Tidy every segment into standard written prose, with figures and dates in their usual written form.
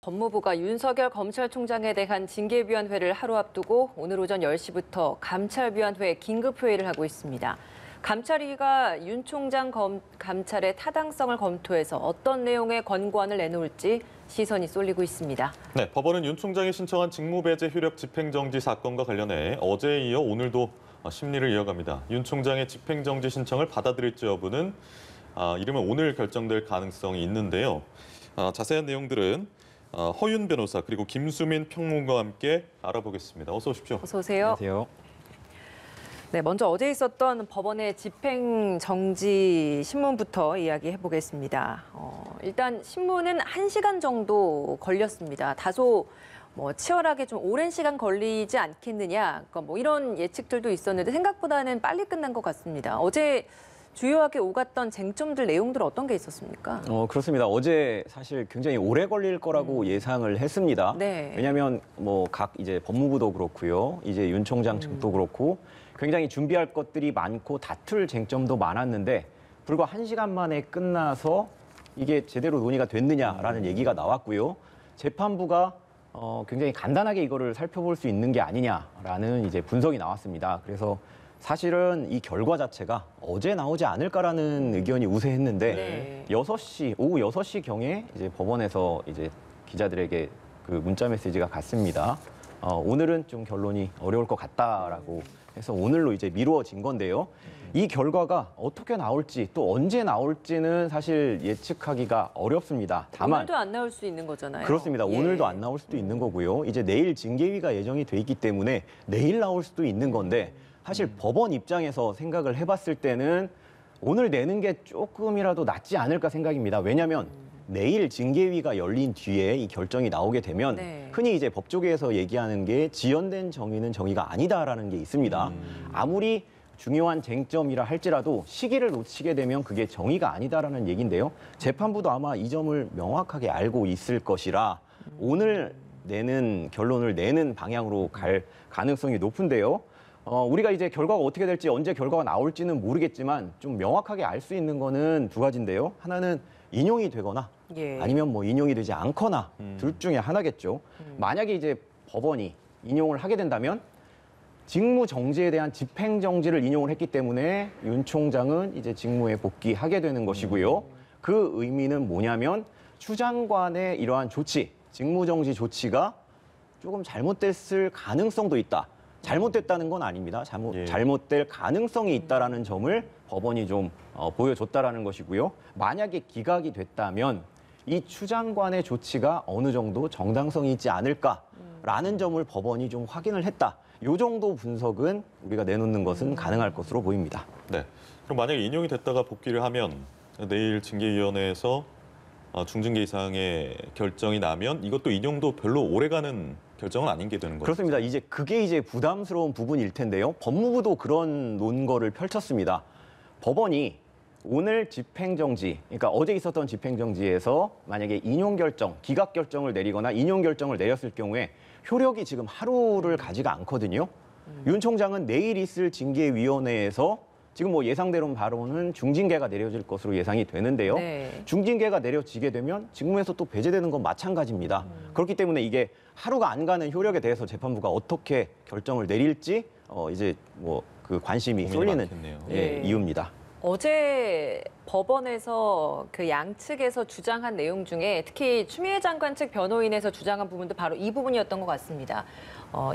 법무부가 윤석열 검찰총장에 대한 징계위원회를 하루 앞두고 오늘 오전 10시부터 감찰위원회 긴급회의를 하고 있습니다. 감찰위가 윤 총장 감찰의 타당성을 검토해서 어떤 내용의 권고안을 내놓을지 시선이 쏠리고 있습니다. 네, 법원은 윤 총장이 신청한 직무배제 효력 집행정지 사건과 관련해 어제에 이어 오늘도 심리를 이어갑니다. 윤 총장의 집행정지 신청을 받아들일지 여부는 이르면 오늘 결정될 가능성이 있는데요. 자세한 내용들은 허윤 변호사 그리고 김수민 평론가와 함께 알아보겠습니다. 어서 오십시오. 어서 오세요. 안녕하세요. 네, 먼저 어제 있었던 법원의 집행정지 신문부터 이야기해 보겠습니다. 일단 신문은 1시간 정도 걸렸습니다. 다소 치열하게 좀 오랜 시간 걸리지 않겠느냐, 그러니까 이런 예측들도 있었는데 생각보다는 빨리 끝난 것 같습니다. 어제 주요하게 오갔던 쟁점들 내용들 어떤 게 있었습니까? 그렇습니다. 어제 사실 굉장히 오래 걸릴 거라고 예상을 했습니다. 네. 왜냐하면 각 이제 법무부도 그렇고요, 이제 윤 총장 측도 그렇고 굉장히 준비할 것들이 많고 다툴 쟁점도 많았는데 불과 1시간 만에 끝나서 이게 제대로 논의가 됐느냐라는 얘기가 나왔고요. 재판부가 굉장히 간단하게 이거를 살펴볼 수 있는 게 아니냐라는 이제 분석이 나왔습니다. 그래서 사실은 이 결과 자체가 어제 나오지 않을까라는 의견이 우세했는데 네. 오후 6시경에 이제 법원에서 이제 기자들에게 그 문자 메시지가 갔습니다. 오늘은 좀 결론이 어려울 것 같다라고 해서 오늘로 이제 미루어진 건데요. 이 결과가 어떻게 나올지 또 언제 나올지는 사실 예측하기가 어렵습니다. 다만 오늘도 안 나올 수 있는 거잖아요. 그렇습니다. 예. 오늘도 안 나올 수도 있는 거고요. 이제 내일 징계위가 예정이 돼 있기 때문에 내일 나올 수도 있는 건데 사실 법원 입장에서 생각을 해봤을 때는 오늘 내는 게 조금이라도 낫지 않을까 생각입니다. 왜냐하면 내일 징계위가 열린 뒤에 이 결정이 나오게 되면 네. 흔히 이제 법조계에서 얘기하는 게 지연된 정의는 정의가 아니다라는 게 있습니다. 아무리 중요한 쟁점이라 할지라도 시기를 놓치게 되면 그게 정의가 아니다라는 얘기인데요. 재판부도 아마 이 점을 명확하게 알고 있을 것이라 오늘 내는 결론을 내는 방향으로 갈 가능성이 높은데요. 우리가 이제 결과가 어떻게 될지 언제 결과가 나올지는 모르겠지만 좀 명확하게 알 수 있는 거는 두 가지인데요. 하나는 인용이 되거나 예. 아니면 인용이 되지 않거나 둘 중에 하나겠죠. 만약에 이제 법원이 인용을 하게 된다면 직무 정지에 대한 집행 정지를 인용을 했기 때문에 윤 총장은 이제 직무에 복귀하게 되는 것이고요. 그 의미는 뭐냐면 추 장관의 이러한 조치, 직무 정지 조치가 조금 잘못됐을 가능성도 있다. 잘못됐다는 건 아닙니다. 잘못될 가능성이 있다라는 점을 법원이 좀 보여줬다라는 것이고요. 만약에 기각이 됐다면 이 추 장관의 조치가 어느 정도 정당성이 있지 않을까라는 점을 법원이 좀 확인을 했다. 이 정도 분석은 우리가 내놓는 것은 가능할 것으로 보입니다. 네. 그럼 만약에 인용이 됐다가 복귀를 하면 내일 징계위원회에서 중징계 이상의 결정이 나면 이것도 인용도 별로 오래가는 결정은 아닌 게 되는 거죠. 그렇습니다. 그게 이제 부담스러운 부분일 텐데요. 법무부도 그런 논거를 펼쳤습니다. 법원이 오늘 집행정지, 그러니까 어제 있었던 집행정지에서 만약에 인용 결정, 기각 결정을 내리거나 인용 결정을 내렸을 경우에 효력이 지금 하루를 가지가 않거든요. 윤 총장은 내일 있을 징계위원회에서 지금 예상대로 바로는 중징계가 내려질 것으로 예상이 되는데요. 네. 중징계가 내려지게 되면 직무에서 또 배제되는 건 마찬가지입니다. 그렇기 때문에 이게 하루가 안 가는 효력에 대해서 재판부가 어떻게 결정을 내릴지 이제 그 관심이 고민이 쏠리는 많겠네요. 예. 이유입니다. 어제 법원에서 그 양측에서 주장한 내용 중에 특히 추미애 장관 측 변호인에서 주장한 부분도 바로 이 부분이었던 것 같습니다.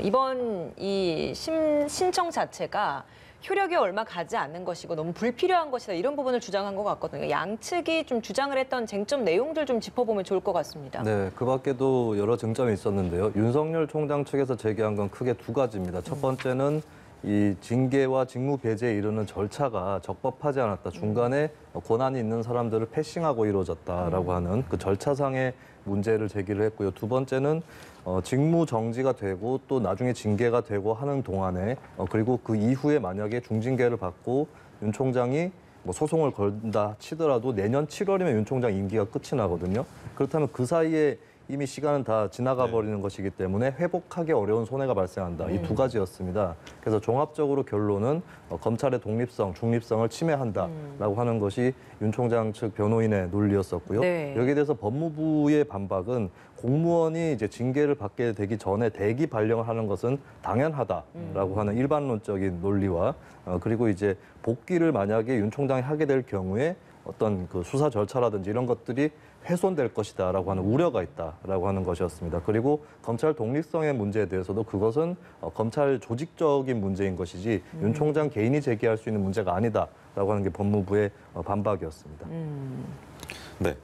이번 이 신청 자체가 효력이 얼마 가지 않는 것이고 너무 불필요한 것이다 이런 부분을 주장한 것 같거든요. 양측이 좀 주장을 했던 쟁점 내용들 좀 짚어보면 좋을 것 같습니다. 네, 그 밖에도 여러 쟁점이 있었는데요. 윤석열 총장 측에서 제기한 건 크게 두 가지입니다. 첫 번째는 이 징계와 직무 배제에 이르는 절차가 적법하지 않았다. 중간에 권한이 있는 사람들을 패싱하고 이루어졌다라고 하는 그 절차상의 문제를 제기를 했고요. 두 번째는 직무 정지가 되고 또 나중에 징계가 되고 하는 동안에 그리고 그 이후에 만약에 중징계를 받고 윤 총장이 소송을 걸다 치더라도 내년 7월이면 윤 총장 임기가 끝이 나거든요. 그렇다면 그 사이에 이미 시간은 다 지나가 버리는 것이기 때문에 회복하기 어려운 손해가 발생한다. 이 두 가지였습니다. 그래서 종합적으로 결론은 검찰의 독립성, 중립성을 침해한다라고 하는 것이 윤 총장 측 변호인의 논리였었고요. 네. 여기에 대해서 법무부의 반박은 공무원이 이제 징계를 받게 되기 전에 대기 발령을 하는 것은 당연하다라고 하는 일반론적인 논리와 그리고 이제 복귀를 만약에 윤 총장이 하게 될 경우에 어떤 그 수사 절차라든지 이런 것들이 훼손될 것이다라고 하는 우려가 있다라고 하는 것이었습니다. 그리고 검찰 독립성의 문제에 대해서도 그것은 검찰 조직적인 문제인 것이지 윤 총장 개인이 제기할 수 있는 문제가 아니다라고 하는 게 법무부의 반박이었습니다. 네.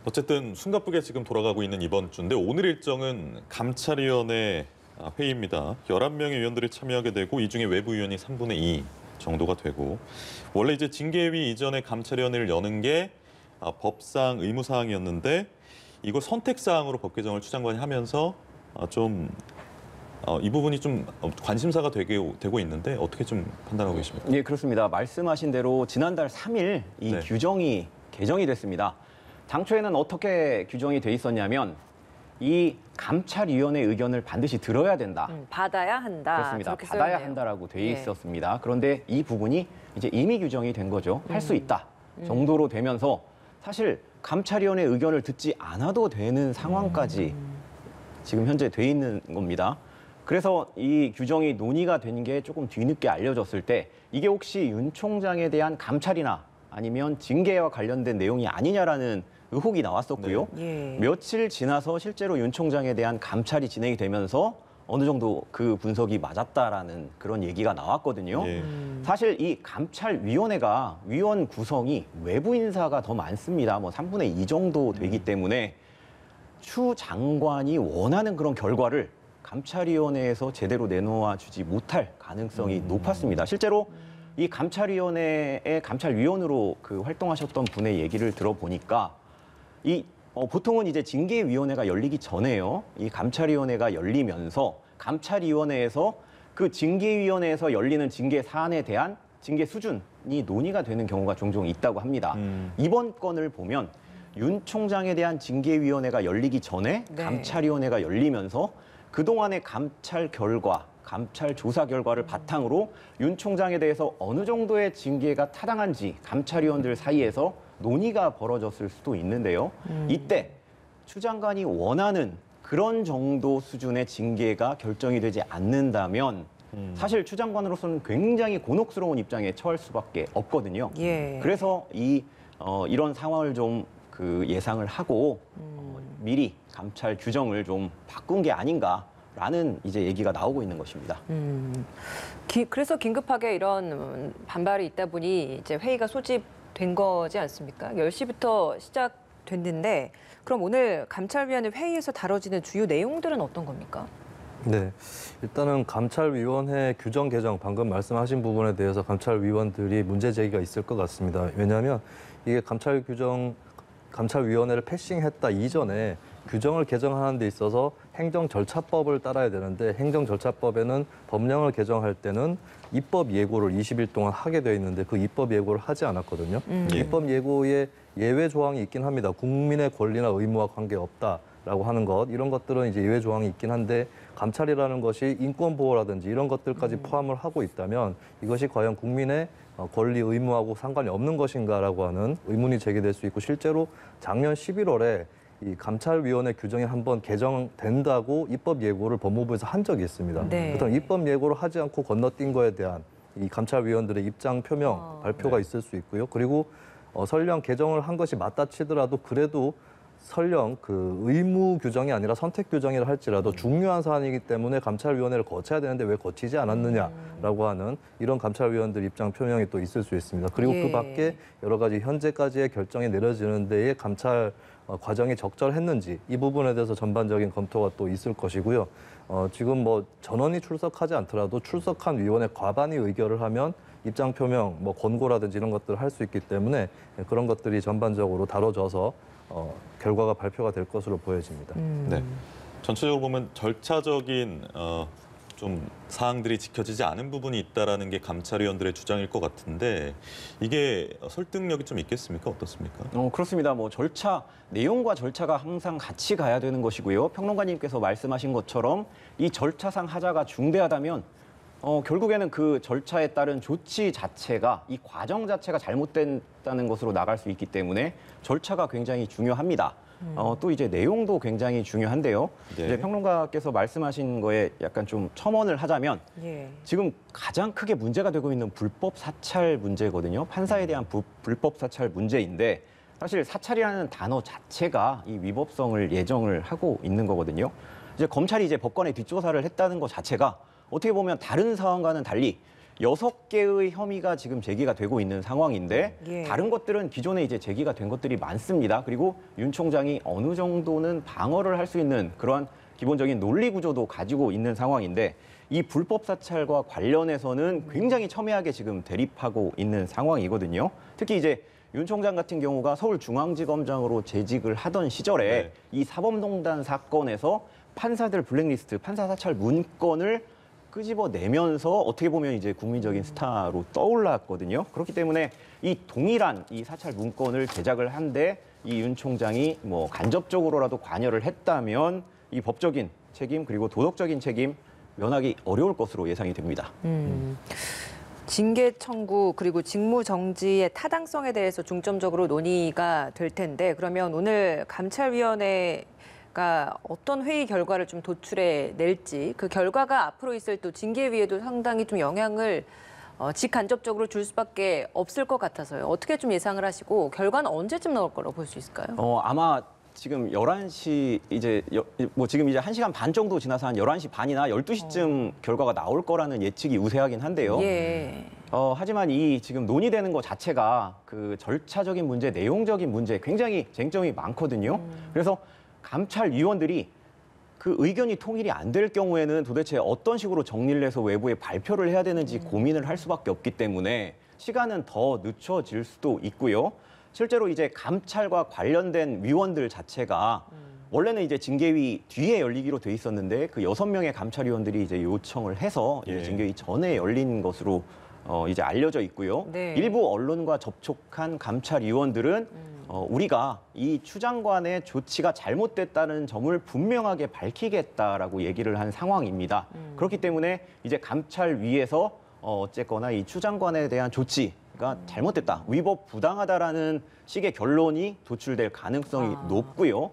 어쨌든 숨가쁘게 지금 돌아가고 있는 이번 주인데 오늘 일정은 감찰위원회 회의입니다. 11명의 위원들이 참여하게 되고 이 중에 외부 위원이 3분의 2 정도가 되고 원래 이제 징계위 이전에 감찰위원회를 여는 게 법상 의무사항이었는데 이걸 선택사항으로 법 개정을 추 장관이 하면서 좀 이 부분이 좀 관심사가 되고 있는데 어떻게 좀 판단하고 계십니까? 예, 그렇습니다. 말씀하신 대로 지난달 3일 이 네. 규정이 개정이 됐습니다. 당초에는 어떻게 규정이 돼 있었냐면 이 감찰위원회 의견을 반드시 들어야 된다. 받아야 한다. 그렇습니다. 저렇게 받아야 써있네요. 한다라고 돼 예. 있었습니다. 그런데 이 부분이 이제 임의 규정이 된 거죠. 할 수 있다 정도로 되면서 사실 감찰위원회 의견을 듣지 않아도 되는 상황까지 지금 현재 돼 있는 겁니다. 그래서 이 규정이 논의가 된 게 조금 뒤늦게 알려졌을 때 이게 혹시 윤 총장에 대한 감찰이나 아니면 징계와 관련된 내용이 아니냐라는 의혹이 나왔었고요. 예. 며칠 지나서 실제로 윤 총장에 대한 감찰이 진행이 되면서 어느 정도 그 분석이 맞았다라는 그런 얘기가 나왔거든요. 예. 사실 이 감찰위원회가 위원 구성이 외부 인사가 더 많습니다. 뭐 3분의 2 정도 되기 때문에 추 장관이 원하는 그런 결과를 감찰위원회에서 제대로 내놓아 주지 못할 가능성이 높았습니다. 실제로 이 감찰위원회의 감찰위원으로 그 활동하셨던 분의 얘기를 들어보니까 보통은 이제 징계위원회가 열리기 전에요. 이 감찰위원회가 열리면서 감찰위원회에서 그 징계위원회에서 열리는 징계 사안에 대한 징계 수준이 논의가 되는 경우가 종종 있다고 합니다. 이번 건을 보면 윤 총장에 대한 징계위원회가 열리기 전에 네. 감찰위원회가 열리면서 그동안의 감찰 결과, 감찰 조사 결과를 바탕으로 윤 총장에 대해서 어느 정도의 징계가 타당한지 감찰위원들 사이에서 논의가 벌어졌을 수도 있는데요. 이때 추 장관이 원하는 그런 정도 수준의 징계가 결정이 되지 않는다면 사실 추 장관으로서는 굉장히 곤혹스러운 입장에 처할 수밖에 없거든요. 예. 그래서 이런 상황을 좀 그 예상을 하고 미리 감찰 규정을 좀 바꾼 게 아닌가라는 이제 얘기가 나오고 있는 것입니다. 그래서 긴급하게 이런 반발이 있다 보니 이제 회의가 소집된 거지 않습니까? 10시부터 시작됐는데 그럼 오늘 감찰위원회 회의에서 다뤄지는 주요 내용들은 어떤 겁니까? 네, 일단은 감찰위원회 규정 개정 방금 말씀하신 부분에 대해서 감찰위원들이 문제 제기가 있을 것 같습니다. 왜냐하면 이게 감찰위원회를 패싱했다 이전에 규정을 개정하는 데 있어서 행정절차법을 따라야 되는데 행정절차법에는 법령을 개정할 때는 입법 예고를 20일 동안 하게 돼 있는데 그 입법 예고를 하지 않았거든요. 입법 예고에 예외 조항이 있긴 합니다. 국민의 권리나 의무와 관계없다라고 하는 것 이런 것들은 이제 예외 조항이 있긴 한데 감찰이라는 것이 인권 보호라든지 이런 것들까지 포함을 하고 있다면 이것이 과연 국민의 권리 의무하고 상관이 없는 것인가라고 하는 의문이 제기될 수 있고 실제로 작년 11월에 이 감찰위원회 규정이 한번 개정된다고 입법 예고를 법무부에서 한 적이 있습니다. 네. 그렇다면 입법 예고를 하지 않고 건너뛴 거에 대한 이 감찰위원들의 입장 표명, 발표가 있을 수 있고요. 그리고 설령 개정을 한 것이 맞다 치더라도 그래도 설령 그 의무 규정이 아니라 선택 규정이라 할지라도 중요한 사안이기 때문에 감찰위원회를 거쳐야 되는데 왜 거치지 않았느냐라고 하는 이런 감찰위원들 입장 표명이 또 있을 수 있습니다. 그리고 예. 그 밖에 여러 가지 현재까지의 결정이 내려지는 데에 감찰 과정이 적절했는지 이 부분에 대해서 전반적인 검토가 또 있을 것이고요. 지금 뭐 전원이 출석하지 않더라도 출석한 위원회 과반이 의결을 하면 입장 표명, 뭐 권고라든지 이런 것들을 할 수 있기 때문에 그런 것들이 전반적으로 다뤄져서 결과가 발표가 될 것으로 보여집니다. 네. 전체적으로 보면 절차적인 좀 사항들이 지켜지지 않은 부분이 있다라는 게 감찰위원들의 주장일 것 같은데 이게 설득력이 좀 있겠습니까? 어떻습니까? 그렇습니다. 뭐 절차, 내용과 절차가 항상 같이 가야 되는 것이고요. 평론가님께서 말씀하신 것처럼 이 절차상 하자가 중대하다면 결국에는 그 절차에 따른 조치 자체가 이 과정 자체가 잘못됐다는 것으로 나갈 수 있기 때문에 절차가 굉장히 중요합니다. 또 이제 내용도 굉장히 중요한데요. 네. 이제 평론가께서 말씀하신 거에 약간 좀 첨언을 하자면 예. 지금 가장 크게 문제가 되고 있는 불법 사찰 문제거든요. 판사에 대한 불법 사찰 문제인데 사실 사찰이라는 단어 자체가 이 위법성을 예정을 하고 있는 거거든요. 이제 검찰이 이제 법관에 뒷조사를 했다는 것 자체가 어떻게 보면 다른 사안과는 달리 6개의 혐의가 지금 제기가 되고 있는 상황인데 예. 다른 것들은 기존에 이제 제기가 된 것들이 많습니다. 그리고 윤 총장이 어느 정도는 방어를 할 수 있는 그러한 기본적인 논리 구조도 가지고 있는 상황인데 이 불법 사찰과 관련해서는 굉장히 첨예하게 지금 대립하고 있는 상황이거든요. 특히 이제 윤 총장 같은 경우가 서울중앙지검장으로 재직을 하던 시절에 네. 이 사법농단 사건에서 판사들 블랙리스트, 판사 사찰 문건을 끄집어내면서 어떻게 보면 이제 국민적인 스타로 떠올랐거든요. 그렇기 때문에 이 동일한 이 사찰 문건을 제작을 한데 이 윤 총장이 뭐 간접적으로라도 관여를 했다면 이 법적인 책임 그리고 도덕적인 책임 면하기 어려울 것으로 예상이 됩니다. 징계 청구 그리고 직무 정지의 타당성에 대해서 중점적으로 논의가 될 텐데 그러면 오늘 감찰위원회가 어떤 회의 결과를 좀 도출해 낼지 그 결과가 앞으로 있을 또 징계위에도 상당히 좀 영향을 직간접적으로 줄 수밖에 없을 것 같아서요. 어떻게 좀 예상을 하시고 결과는 언제쯤 나올 거라고 볼 수 있을까요? 아마 지금 11시 뭐 지금 이제 1시간 반 정도 지나서 한 11시 반이나 12시쯤 결과가 나올 거라는 예측이 우세하긴 한데요. 예. 하지만 이 지금 논의되는 것 자체가 그 절차적인 문제, 내용적인 문제 굉장히 쟁점이 많거든요. 그래서 감찰위원들이 그 의견이 통일이 안 될 경우에는 도대체 어떤 식으로 정리를 해서 외부에 발표를 해야 되는지 고민을 할 수밖에 없기 때문에 시간은 더 늦춰질 수도 있고요. 실제로 이제 감찰과 관련된 위원들 자체가 원래는 이제 징계위 뒤에 열리기로 돼 있었는데 그 6명의 감찰위원들이 이제 요청을 해서 예. 징계위 전에 열린 것으로 이제 알려져 있고요. 네. 일부 언론과 접촉한 감찰위원들은 우리가 이 추 장관의 조치가 잘못됐다는 점을 분명하게 밝히겠다라고 얘기를 한 상황입니다. 그렇기 때문에 이제 감찰위에서 어쨌거나 이 추 장관에 대한 조치가 잘못됐다, 위법 부당하다라는 식의 결론이 도출될 가능성이 높고요.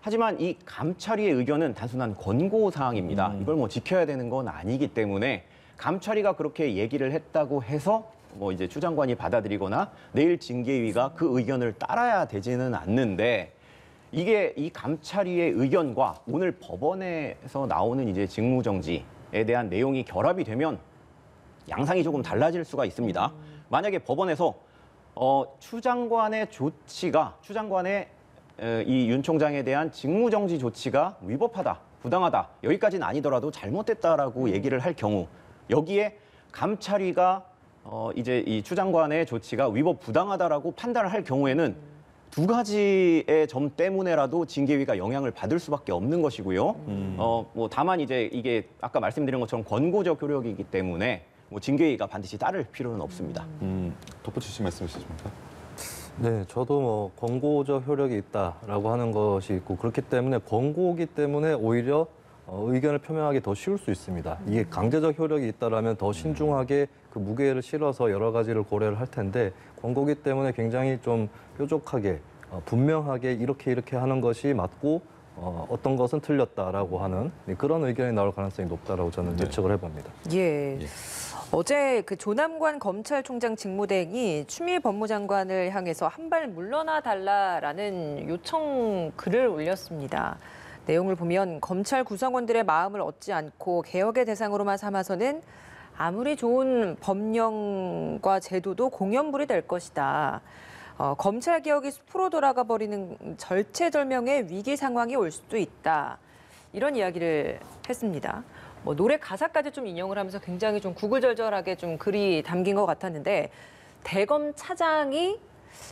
하지만 이 감찰위의 의견은 단순한 권고 사항입니다. 이걸 뭐 지켜야 되는 건 아니기 때문에 감찰위가 그렇게 얘기를 했다고 해서 뭐 이제 추 장관이 받아들이거나 내일 징계위가 그 의견을 따라야 되지는 않는데 이게 이 감찰위의 의견과 오늘 법원에서 나오는 이제 직무정지에 대한 내용이 결합이 되면 양상이 조금 달라질 수가 있습니다. 만약에 법원에서 추 장관의 조치가 추 장관의 이 윤 총장에 대한 직무정지 조치가 위법하다, 부당하다, 여기까지는 아니더라도 잘못됐다라고 얘기를 할 경우 여기에 감찰위가 이제 이 추 장관의 조치가 위법 부당하다라고 판단을 할 경우에는 두 가지의 점 때문에라도 징계위가 영향을 받을 수밖에 없는 것이고요. 뭐 다만 이제 이게 아까 말씀드린 것처럼 권고적 효력이기 때문에 뭐 징계위가 반드시 따를 필요는 없습니다. 덧붙이실 말씀 있으십니까? 네, 저도 뭐 권고적 효력이 있다라고 하는 것이 있고 그렇기 때문에 권고이기 때문에 오히려 의견을 표명하기 더 쉬울 수 있습니다. 이게 강제적 효력이 있다라면 더 신중하게 그 무게를 실어서 여러 가지를 고려를 할 텐데 권고이기 때문에 굉장히 좀 뾰족하게 분명하게 이렇게 하는 것이 맞고 어떤 것은 틀렸다라고 하는 그런 의견이 나올 가능성이 높다라고 저는 예측을 해봅니다. 예. 예. 어제 그 조남관 검찰총장 직무대행이 추미애 법무장관을 향해서 한 발 물러나 달라라는 요청 글을 올렸습니다. 내용을 보면 검찰 구성원들의 마음을 얻지 않고 개혁의 대상으로만 삼아서는 아무리 좋은 법령과 제도도 공연불이 될 것이다. 검찰 개혁이 숲으로 돌아가 버리는 절체절명의 위기 상황이 올 수도 있다. 이런 이야기를 했습니다. 뭐 노래 가사까지 좀 인용을 하면서 굉장히 좀 구구절절하게 좀 글이 담긴 것 같았는데 대검 차장이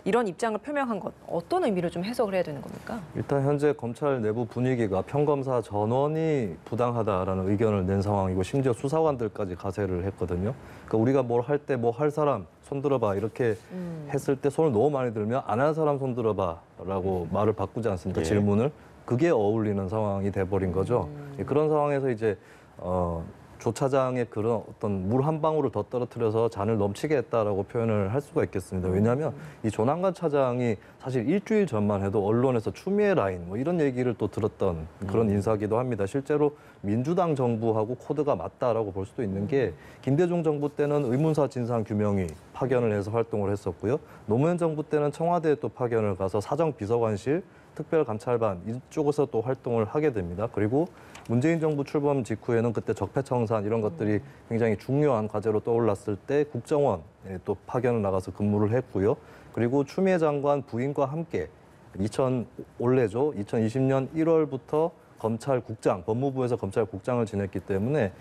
이런 입장을 표명한 것 어떤 의미로 좀 해석을 해야 되는 겁니까? 일단 현재 검찰 내부 분위기가 평검사 전원이 부당하다라는 의견을 낸 상황이고 심지어 수사관들까지 가세를 했거든요. 그러니까 우리가 뭘 할 때 뭐 할 사람 손 들어봐 이렇게 했을 때 손을 너무 많이 들면 안 한 사람 손 들어봐라고 말을 바꾸지 않습니까? 예. 질문을. 그게 어울리는 상황이 돼버린 거죠. 그런 상황에서 이제 조 차장의 그런 어떤 물 한 방울을 더 떨어뜨려서 잔을 넘치게 했다라고 표현을 할 수가 있겠습니다. 왜냐하면 이 조남관 차장이 사실 일주일 전만 해도 언론에서 추미애 라인 뭐 이런 얘기를 또 들었던 그런 인사기도 합니다. 실제로 민주당 정부하고 코드가 맞다라고 볼 수도 있는 게 김대중 정부 때는 의문사 진상규명위 파견을 해서 활동을 했었고요. 노무현 정부 때는 청와대에 또 파견을 가서 사정비서관실 특별감찰반 이쪽에서 또 활동을 하게 됩니다. 그리고 문재인 정부 출범 직후에는 그때 적폐청산 이런 것들이 굉장히 중요한 과제로 떠올랐을 때 국정원에 또 파견을 나가서 근무를 했고요. 그리고 추미애 장관 부인과 함께 올해죠. 2020년 1월부터 검찰국장, 법무부에서 검찰국장을 지냈기 때문에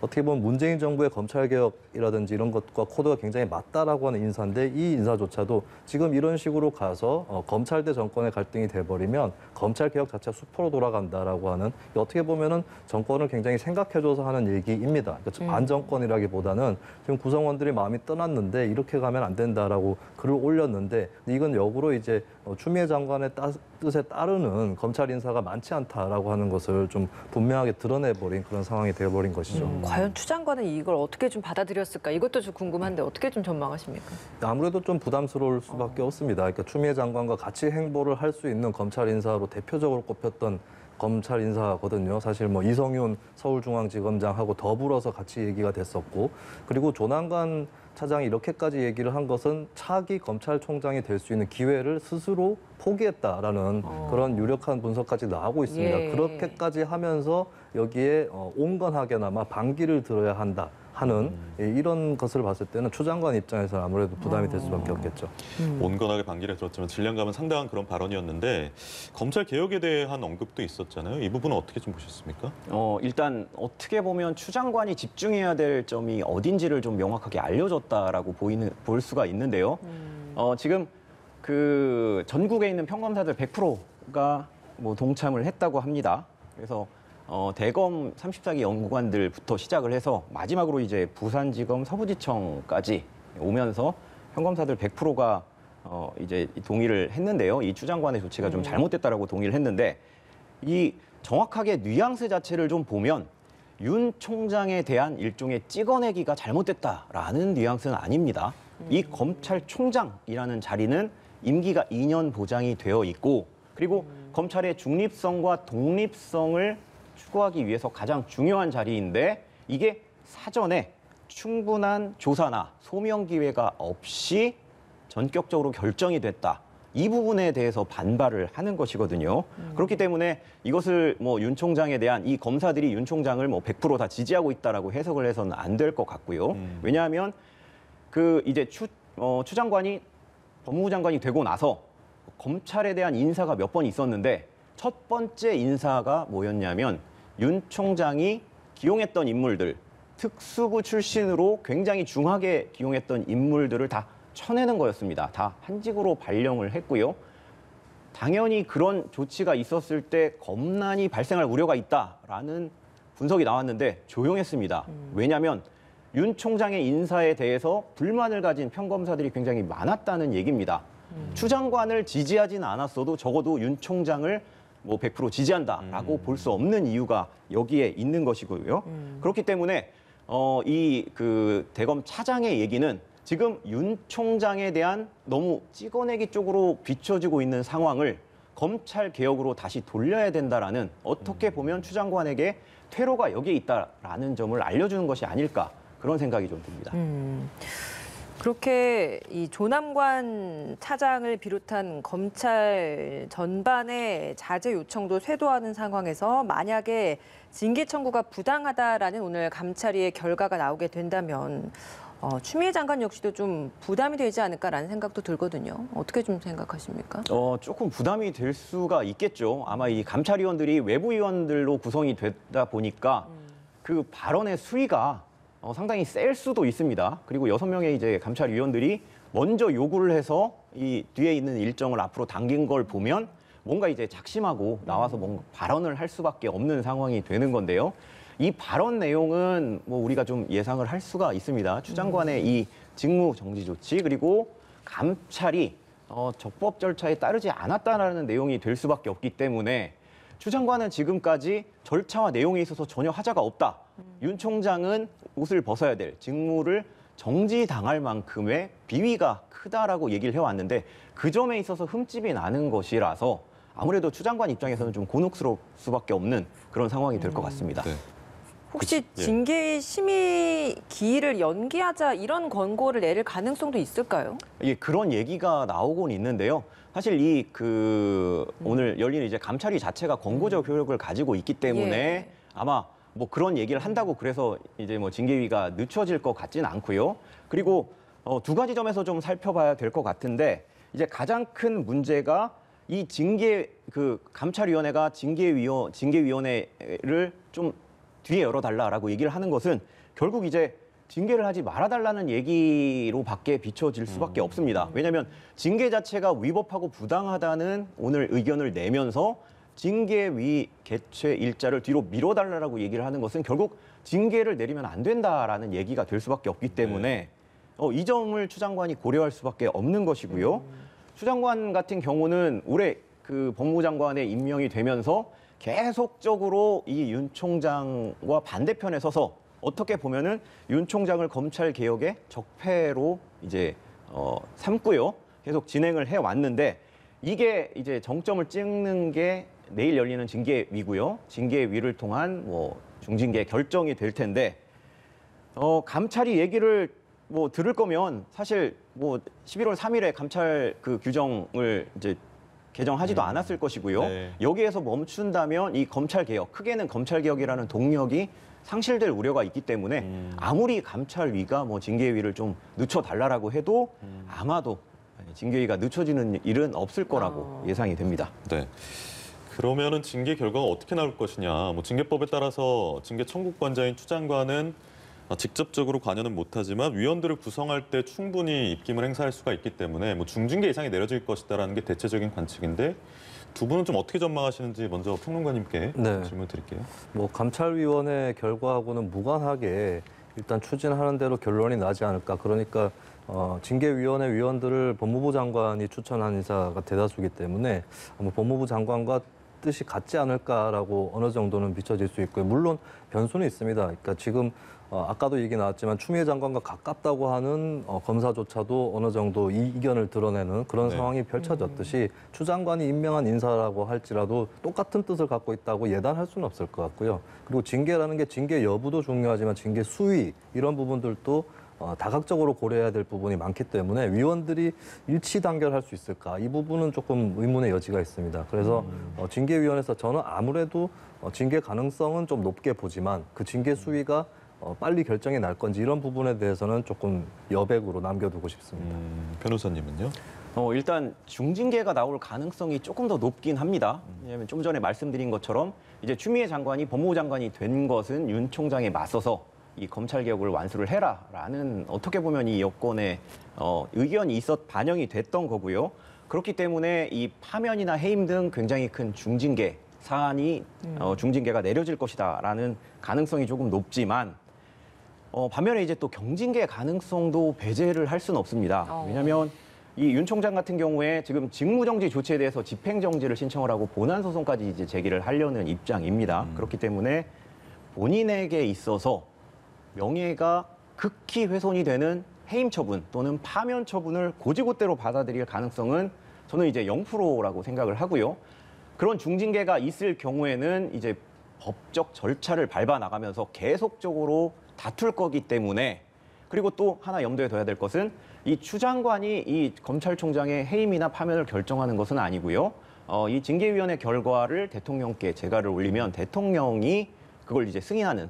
어떻게 보면 문재인 정부의 검찰개혁이라든지 이런 것과 코드가 굉장히 맞다라고 하는 인사인데 이 인사조차도 지금 이런 식으로 가서 검찰 대 정권의 갈등이 돼버리면 검찰개혁 자체가 수포로 돌아간다라고 하는 어떻게 보면은 정권을 굉장히 생각해줘서 하는 얘기입니다. 그러니까 반정권이라기보다는 지금 구성원들이 마음이 떠났는데 이렇게 가면 안 된다라고 글을 올렸는데 이건 역으로 이제 추미애 장관의 뜻에 따르는 검찰 인사가 많지 않다라고 하는 것을 좀 분명하게 드러내버린 그런 상황이 되어버린 것이죠. 과연 추 장관은 이걸 어떻게 좀 받아들였을까? 이것도 좀 궁금한데 어떻게 좀 전망하십니까? 아무래도 좀 부담스러울 수밖에 없습니다. 그러니까 추미애 장관과 같이 행보를 할 수 있는 검찰 인사로 대표적으로 꼽혔던 검찰 인사거든요. 사실 뭐 이성윤 서울중앙지검장하고 더불어서 같이 얘기가 됐었고, 그리고 조남관 차장이 이렇게까지 얘기를 한 것은 차기 검찰총장이 될 수 있는 기회를 스스로 포기했다라는 그런 유력한 분석까지 나오고 있습니다. 예. 그렇게까지 하면서 여기에 온건하게나마 반기를 들어야 한다 하는 이런 것을 봤을 때는 추 장관 입장에서는 아무래도 부담이 될 수밖에 없겠죠. 온건하게 반기를 들었지만 질량감은 상당한 그런 발언이었는데 검찰 개혁에 대한 언급도 있었잖아요. 이 부분은 어떻게 좀 보셨습니까? 일단 어떻게 보면 추 장관이 집중해야 될 점이 어딘지를 좀 명확하게 알려줬다라고 볼 수가 있는데요. 지금 그 전국에 있는 평검사들 100%가 뭐 동참을 했다고 합니다. 그래서 대검 34기 연구관들부터 시작을 해서 마지막으로 이제 부산지검 서부지청까지 오면서 평검사들 100%가 이제 동의를 했는데요. 이 추 장관의 조치가 좀 잘못됐다라고 동의를 했는데 이 정확하게 뉘앙스 자체를 좀 보면 윤 총장에 대한 일종의 찍어내기가 잘못됐다라는 뉘앙스는 아닙니다. 이 검찰총장이라는 자리는 임기가 2년 보장이 되어 있고 그리고 검찰의 중립성과 독립성을 추구하기 위해서 가장 중요한 자리인데 이게 사전에 충분한 조사나 소명 기회가 없이 전격적으로 결정이 됐다. 이 부분에 대해서 반발을 하는 것이거든요. 그렇기 때문에 이것을 뭐 윤 총장에 대한 이 검사들이 윤 총장을 뭐 100% 다 지지하고 있다라고 해석을 해서는 안 될 것 같고요. 왜냐하면 그 이제 추 장관이 법무부 장관이 되고 나서 검찰에 대한 인사가 몇 번 있었는데 첫 번째 인사가 뭐였냐면 윤 총장이 기용했던 인물들, 특수부 출신으로 굉장히 중하게 기용했던 인물들을 다 쳐내는 거였습니다. 다 한직으로 발령을 했고요. 당연히 그런 조치가 있었을 때 검난이 발생할 우려가 있다라는 분석이 나왔는데 조용했습니다. 왜냐하면 윤 총장의 인사에 대해서 불만을 가진 평검사들이 굉장히 많았다는 얘기입니다. 추 장관을 지지하진 않았어도 적어도 윤 총장을 뭐 100% 지지한다라고 볼 수 없는 이유가 여기에 있는 것이고요. 그렇기 때문에 이 그 대검 차장의 얘기는 지금 윤 총장에 대한 너무 찍어내기 쪽으로 비춰지고 있는 상황을 검찰 개혁으로 다시 돌려야 된다라는 어떻게 보면 추 장관에게 퇴로가 여기에 있다라는 점을 알려주는 것이 아닐까 그런 생각이 좀 듭니다. 그렇게 이 조남관 차장을 비롯한 검찰 전반의 자제 요청도 쇄도하는 상황에서 만약에 징계 청구가 부당하다라는 오늘 감찰위의 결과가 나오게 된다면 추미애 장관 역시도 좀 부담이 되지 않을까라는 생각도 들거든요. 어떻게 좀 생각하십니까? 조금 부담이 될 수가 있겠죠. 아마 이 감찰위원들이 외부위원들로 구성이 되다 보니까 그 발언의 수위가 상당히 셀 수도 있습니다. 그리고 6명의 이제 감찰위원들이 먼저 요구를 해서 이 뒤에 있는 일정을 앞으로 당긴 걸 보면 뭔가 이제 작심하고 나와서 뭔가 발언을 할 수밖에 없는 상황이 되는 건데요. 이 발언 내용은 뭐 우리가 좀 예상을 할 수가 있습니다. 추 장관의 이 직무 정지 조치 그리고 감찰이 적법 절차에 따르지 않았다라는 내용이 될 수밖에 없기 때문에 추 장관은 지금까지 절차와 내용에 있어서 전혀 하자가 없다. 윤 총장은 옷을 벗어야 될 직무를 정지당할 만큼의 비위가 크다라고 얘기를 해왔는데 그 점에 있어서 흠집이 나는 것이라서 아무래도 추 장관 입장에서는 좀 곤혹스러울 수밖에 없는 그런 상황이 될 것 같습니다. 네. 혹시 예. 징계 심의 기일을 연기하자 이런 권고를 내릴 가능성도 있을까요? 예, 그런 얘기가 나오곤 있는데요. 사실 오늘 열리는 이제 감찰위 자체가 권고적 효력을 가지고 있기 때문에 예. 아마 뭐 그런 얘기를 한다고 그래서 이제 뭐 징계위가 늦춰질 것 같지는 않고요. 그리고 두 가지 점에서 좀 살펴봐야 될 것 같은데 이제 가장 큰 문제가 이 감찰위원회가 징계위원회를 좀 뒤에 열어달라라고 얘기를 하는 것은 결국 이제 징계를 하지 말아달라는 얘기로밖에 비춰질 수밖에 없습니다. 왜냐하면 징계 자체가 위법하고 부당하다는 오늘 의견을 내면서 징계위 개최 일자를 뒤로 미뤄달라고 얘기를 하는 것은 결국 징계를 내리면 안 된다라는 얘기가 될 수밖에 없기 때문에 이 점을 추 장관이 고려할 수밖에 없는 것이고요. 추 장관 같은 경우는 올해 그 법무부 장관에 임명이 되면서 계속적으로 이 윤 총장과 반대편에 서서 어떻게 보면은 윤 총장을 검찰 개혁의 적폐로 이제 삼고요. 계속 진행을 해 왔는데 이게 이제 정점을 찍는 게 내일 열리는 징계위고요. 징계위를 통한 뭐 중징계 결정이 될 텐데 감찰이 얘기를 뭐 들을 거면 사실 뭐 11월 3일에 감찰 그 규정을 이제 개정하지도 않았을 것이고요. 네. 여기에서 멈춘다면 이 검찰 개혁, 크게는 검찰 개혁이라는 동력이 상실될 우려가 있기 때문에 아무리 감찰위가 뭐 징계위를 좀 늦춰달라고 해도 아마도 징계위가 늦춰지는 일은 없을 거라고 예상이 됩니다. 네. 그러면은 징계 결과가 어떻게 나올 것이냐. 뭐 징계법에 따라서 징계 청구권자인 추 장관은 직접적으로 관여는 못하지만 위원들을 구성할 때 충분히 입김을 행사할 수가 있기 때문에 뭐 중징계 이상이 내려질 것이다라는 게 대체적인 관측인데 두 분은 좀 어떻게 전망하시는지 먼저 평론가님께 네. 질문 드릴게요. 뭐 감찰위원회 결과하고는 무관하게 일단 추진하는 대로 결론이 나지 않을까. 그러니까 징계위원회 위원들을 법무부 장관이 추천한 인사가 대다수이기 때문에 아마 법무부 장관과 뜻이 같지 않을까라고 어느 정도는 비춰질 수 있고요. 물론 변수는 있습니다. 그러니까 지금 아까도 얘기 나왔지만 추미애 장관과 가깝다고 하는 검사조차도 어느 정도 이견을 드러내는 그런 네. 상황이 펼쳐졌듯이 추 장관이 임명한 인사라고 할지라도 똑같은 뜻을 갖고 있다고 예단할 수는 없을 것 같고요. 그리고 징계라는 게 징계 여부도 중요하지만 징계 수위 이런 부분들도 다각적으로 고려해야 될 부분이 많기 때문에 위원들이 일치 단결할 수 있을까 이 부분은 조금 의문의 여지가 있습니다. 그래서 징계위원회에서 저는 아무래도 징계 가능성은 좀 높게 보지만 그 징계 수위가 빨리 결정이 날 건지 이런 부분에 대해서는 조금 여백으로 남겨두고 싶습니다. 변호사님은요? 일단 중징계가 나올 가능성이 조금 더 높긴 합니다. 왜냐하면 좀 전에 말씀드린 것처럼 이제 추미애 장관이 법무부 장관이 된 것은 윤 총장에 맞서서 이 검찰 개혁을 완수를 해라라는 어떻게 보면 이 여권의 의견이 반영이 됐던 거고요. 그렇기 때문에 이 파면이나 해임 등 굉장히 큰 중징계 사안이 중징계가 내려질 것이다라는 가능성이 조금 높지만 반면에 이제 또 경징계 가능성도 배제를 할 수는 없습니다. 왜냐하면 이 윤 총장 같은 경우에 지금 직무정지 조치에 대해서 집행정지를 신청을 하고 본안 소송까지 이제 제기를 하려는 입장입니다. 그렇기 때문에 본인에게 있어서 명예가 극히 훼손이 되는 해임 처분 또는 파면 처분을 고지고대로 받아들일 가능성은 저는 이제 0%라고 생각을 하고요. 그런 중징계가 있을 경우에는 이제 법적 절차를 밟아 나가면서 계속적으로 다툴 거기 때문에 그리고 또 하나 염두에 둬야 될 것은 이 추 장관이 이 검찰총장의 해임이나 파면을 결정하는 것은 아니고요. 이 징계위원회 결과를 대통령께 재가를 올리면 대통령이 그걸 이제 승인하는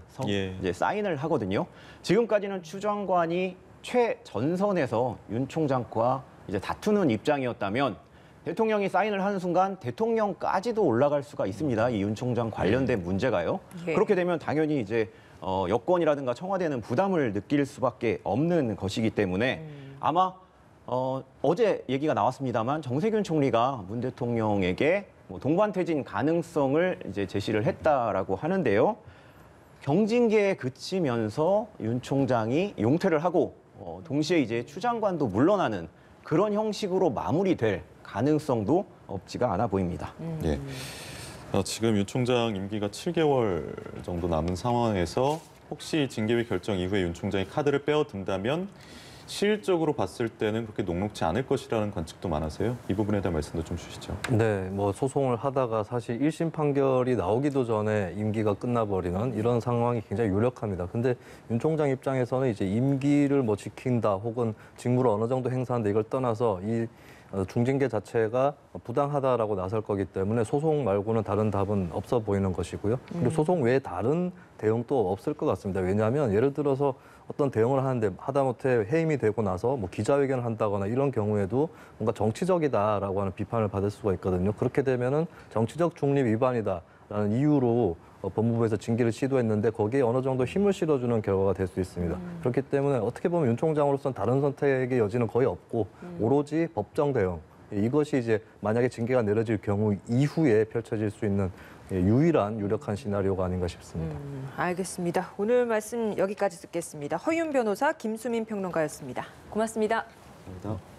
이제 사인을 하거든요. 지금까지는 추 장관이 최전선에서 윤 총장과 이제 다투는 입장이었다면 대통령이 사인을 하는 순간 대통령까지도 올라갈 수가 있습니다. 이 윤 총장 관련된 문제가요. 예. 그렇게 되면 당연히 이제 여권이라든가 청와대는 부담을 느낄 수밖에 없는 것이기 때문에 아마 어제 얘기가 나왔습니다만 정세균 총리가 문 대통령에게 뭐 동반퇴진 가능성을 이제 제시를 했다라고 하는데요. 경징계에 그치면서 윤 총장이 용퇴를 하고 동시에 이제 추 장관도 물러나는 그런 형식으로 마무리될 가능성도 없지가 않아 보입니다. 예. 지금 윤 총장 임기가 7개월 정도 남은 상황에서 혹시 징계위 결정 이후에 윤 총장이 카드를 빼어든다면 실질적으로 봤을 때는 그렇게 녹록지 않을 것이라는 관측도 많아서요. 이 부분에 대한 말씀도 좀 주시죠. 네, 뭐 소송을 하다가 사실 1심 판결이 나오기도 전에 임기가 끝나버리는 이런 상황이 굉장히 유력합니다. 근데 윤 총장 입장에서는 이제 임기를 뭐 지킨다 혹은 직무를 어느 정도 행사한다 이걸 떠나서 이 중징계 자체가 부당하다라고 나설 거기 때문에 소송 말고는 다른 답은 없어 보이는 것이고요. 그리고 소송 외에 다른 대응도 없을 것 같습니다. 왜냐하면 예를 들어서 어떤 대응을 하는데 하다못해 해임이 되고 나서 뭐 기자회견을 한다거나 이런 경우에도 뭔가 정치적이다라고 하는 비판을 받을 수가 있거든요. 그렇게 되면은 정치적 중립 위반이다라는 이유로 법무부에서 징계를 시도했는데 거기에 어느 정도 힘을 실어주는 결과가 될 수 있습니다. 그렇기 때문에 어떻게 보면 윤 총장으로서는 다른 선택의 여지는 거의 없고 오로지 법정 대응. 이것이 이제 만약에 징계가 내려질 경우 이후에 펼쳐질 수 있는 유일한 유력한 시나리오가 아닌가 싶습니다. 알겠습니다. 오늘 말씀 여기까지 듣겠습니다. 허윤 변호사, 김수민 평론가였습니다. 고맙습니다. 감사합니다.